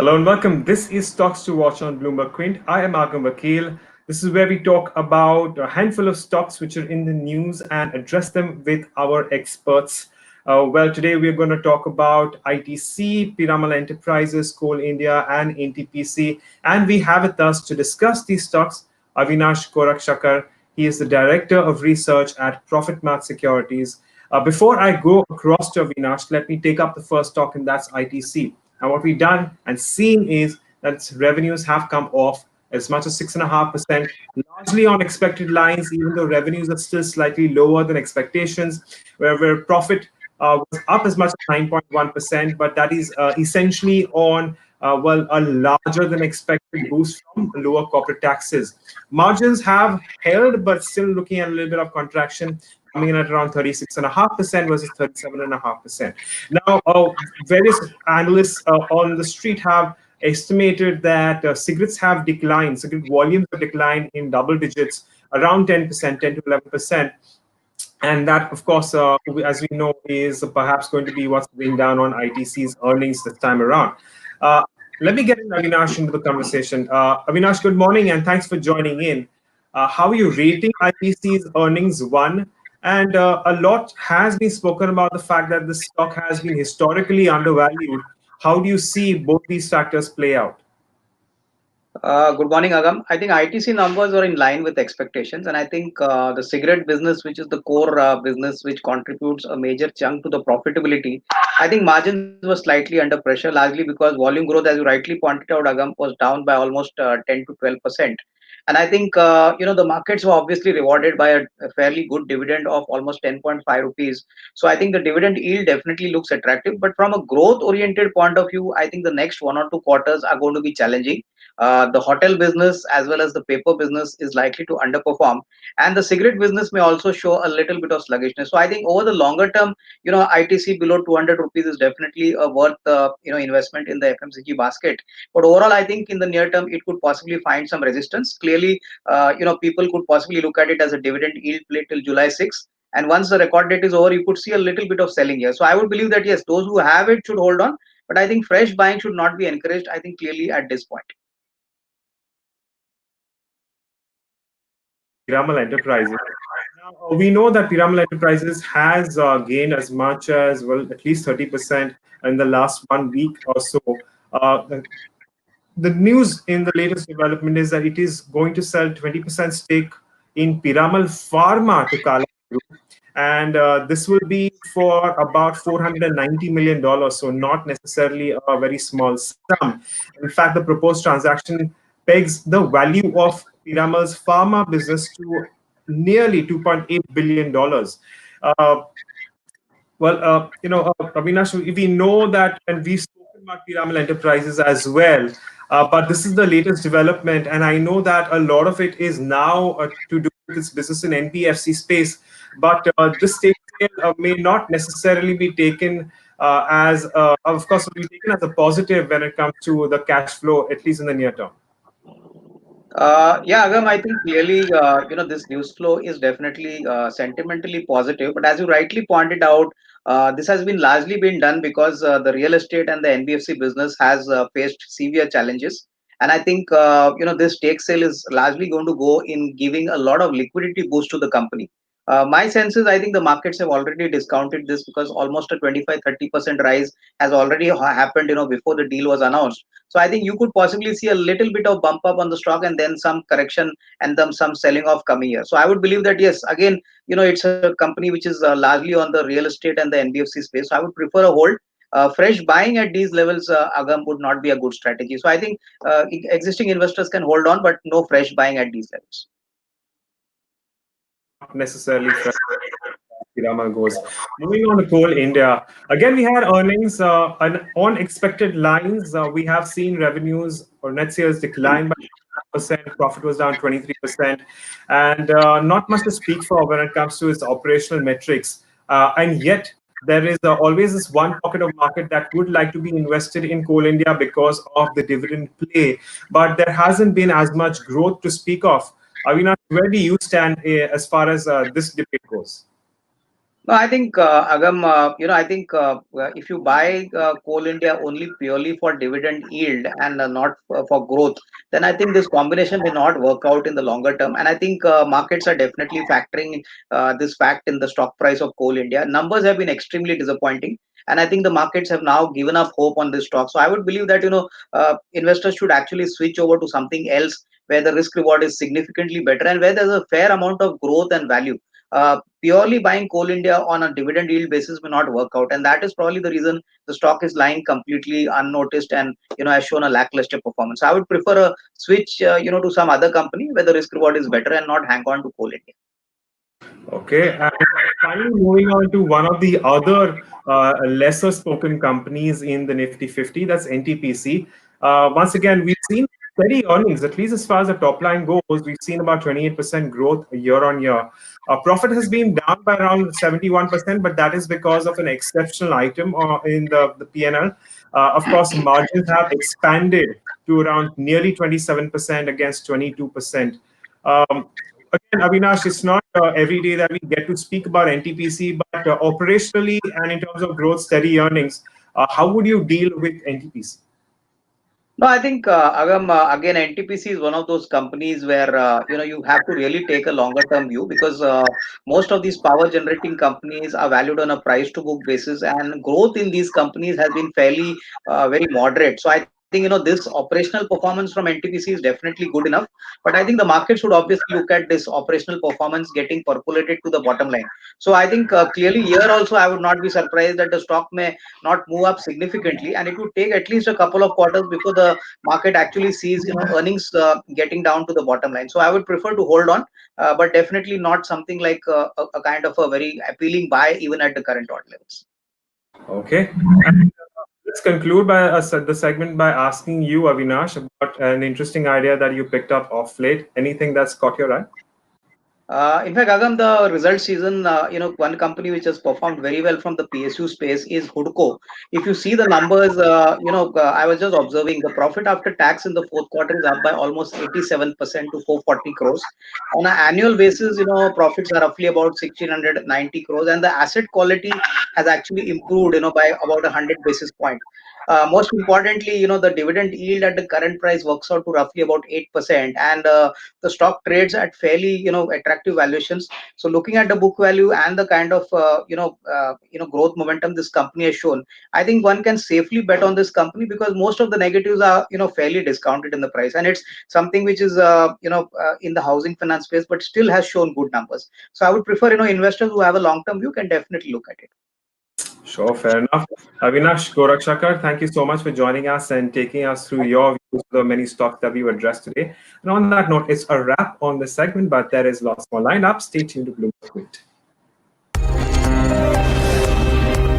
Hello and welcome. This is Stocks to Watch on BloombergQuint. I am Agam Vakil. This is where we talk about a handful of stocks which are in the news and address them with our experts. Today we are going to talk about ITC, Piramal Enterprises, Coal India, and NTPC. And we have with us to discuss these stocks Avinash Gorakshakar. He is the Director of Research at Profit Math Securities. Before I go across to Avinash, let me take up the first stock, and that's ITC. And what we've done and seen is that its revenues have come off as much as 6.5%, largely on expected lines, even though revenues are still slightly lower than expectations, where profit was up as much as 9.1%, but that is essentially on a larger than expected boost from lower corporate taxes. Margins have held, but still looking at a little bit of contraction, coming in at around 36.5% versus 37.5%. Now, various analysts on the street have estimated that cigarettes have declined, cigarette volumes have declined in double digits, around 10%, 10 to 11%. And that, of course, as we know, is perhaps going to be what's bringing down on ITC's earnings this time around. Uh, Let me get Avinash into the conversation. Avinash, good morning, and thanks for joining in. How are you rating ITC's earnings? One, and a lot has been spoken about the fact that the stock has been historically undervalued. How do you see both these factors play out? Good morning, Agam. I think ITC numbers are in line with expectations, and I think the cigarette business, which is the core business which contributes a major chunk to the profitability, I think margins were slightly under pressure, largely because volume growth, as you rightly pointed out, Agam, was down by almost 10 to 12%. And I think the markets were obviously rewarded by a fairly good dividend of almost 10.5 rupees. So I think the dividend yield definitely looks attractive. But from a growth-oriented point of view, I think the next 1 or 2 quarters are going to be challenging. The hotel business as well as the paper business is likely to underperform, and the cigarette business may also show a little bit of sluggishness. So I think over the longer term, ITC below 200 rupees is definitely a worth investment in the FMCG basket. But overall, I think in the near term, it could possibly find some resistance. Clearly, people could possibly look at it as a dividend yield play till July 6th. And once the record date is over, you could see a little bit of selling here. So I would believe that yes, those who have it should hold on. But I think fresh buying should not be encouraged, I think, clearly at this point. Piramal Enterprises. Now, we know that Piramal Enterprises has gained as much as, well, at least 30% in the last 1 week or so. Uh, the news in the latest development is that it is going to sell 20% stake in Piramal Pharma to Kala Group. And this will be for about $490 million, so not necessarily a very small sum. In fact, the proposed transaction pegs the value of Piramal's pharma business to nearly $2.8 billion. Uh, Avinash, we know that, and we've spoken about Piramal Enterprises as well, but this is the latest development, and I know that a lot of it is now to do with its business in NBFC space, but this stake sale may not necessarily be taken of course, will be taken as a positive when it comes to the cash flow, at least in the near term. Yeah, Agam, I think clearly, this news flow is definitely sentimentally positive. But as you rightly pointed out, this has been largely been done because the real estate and the NBFC business has faced severe challenges. And I think, this stake sale is largely going to go in giving a lot of liquidity boost to the company. My sense is I think the markets have already discounted this because almost a 25-30% rise has already happened, before the deal was announced. So I think you could possibly see a little bit of bump up on the stock and then some correction and then some selling off coming here. So I would believe that yes, again, it's a company which is largely on the real estate and the NBFC space. So I would prefer a hold. Fresh buying at these levels, Agam, would not be a good strategy. So I think existing investors can hold on, but no fresh buying at these levels. Not necessarily Piramal goes. Moving on to Coal India. Again, we had earnings on expected lines. We have seen revenues or net sales decline by 5%, profit was down 23%, and not much to speak for when it comes to its operational metrics. And yet, there is always this one pocket of market that would like to be invested in Coal India because of the dividend play, but there hasn't been as much growth to speak of. Avinash, where do you stand as far as this debate goes? No, I think Agam, I think if you buy Coal India only purely for dividend yield and not for growth, then I think this combination may not work out in the longer term. And I think markets are definitely factoring this fact in the stock price of Coal India. Numbers have been extremely disappointing, and I think the markets have now given up hope on this stock. So I would believe that investors should actually switch over to something else where the risk reward is significantly better and where there's a fair amount of growth and value. Purely buying Coal India on a dividend yield basis may not work out, and that is probably the reason the stock is lying completely unnoticed and has shown a lackluster performance. I would prefer a switch, to some other company where the risk reward is better and not hang on to Coal India. Okay, and finally moving on to one of the other lesser spoken companies in the Nifty 50, that's NTPC. Once again, we've seen steady earnings, at least as far as the top line goes. We've seen about 28% growth year on year. Profit has been down by around 71%, but that is because of an exceptional item in the P&L. Of course, margins have expanded to around nearly 27% against 22%. Again, Avinash, it's not every day that we get to speak about NTPC, but operationally and in terms of growth, steady earnings, how would you deal with NTPC? No, I think Agam, again, NTPC is one of those companies where you have to really take a longer term view because most of these power generating companies are valued on a price to book basis, and growth in these companies has been fairly very moderate. So I think this operational performance from NTPC is definitely good enough, but I think the market should obviously look at this operational performance getting percolated to the bottom line. So I think clearly here also I would not be surprised that the stock may not move up significantly, and it would take at least a couple of quarters before the market actually sees earnings getting down to the bottom line. So I would prefer to hold on, but definitely not something like a kind of a very appealing buy even at the current odd levels. Okay. And let's conclude by the segment by asking you, Avinash, about an interesting idea that you picked up off late. Anything that's caught your eye? In fact, Agam, the result season, one company which has performed very well from the PSU space is Hudco. If you see the numbers, I was just observing the profit after tax in the fourth quarter is up by almost 87% to 440 crores. On an annual basis, profits are roughly about 1690 crores, and the asset quality has actually improved, by about 100 basis points. Most importantly, the dividend yield at the current price works out to roughly about 8%, and the stock trades at fairly attractive valuations. So looking at the book value and the kind of growth momentum this company has shown, I think one can safely bet on this company because most of the negatives are fairly discounted in the price, and it's something which is in the housing finance space but still has shown good numbers. So I would prefer investors who have a long term view can definitely look at it. Sure, fair enough. Avinash Gorakshakar, thank you so much for joining us and taking us through your views of the many stocks that we've addressed today. And on that note, it's a wrap on this segment, but there is lots more lined up. Stay tuned to BloombergQuint.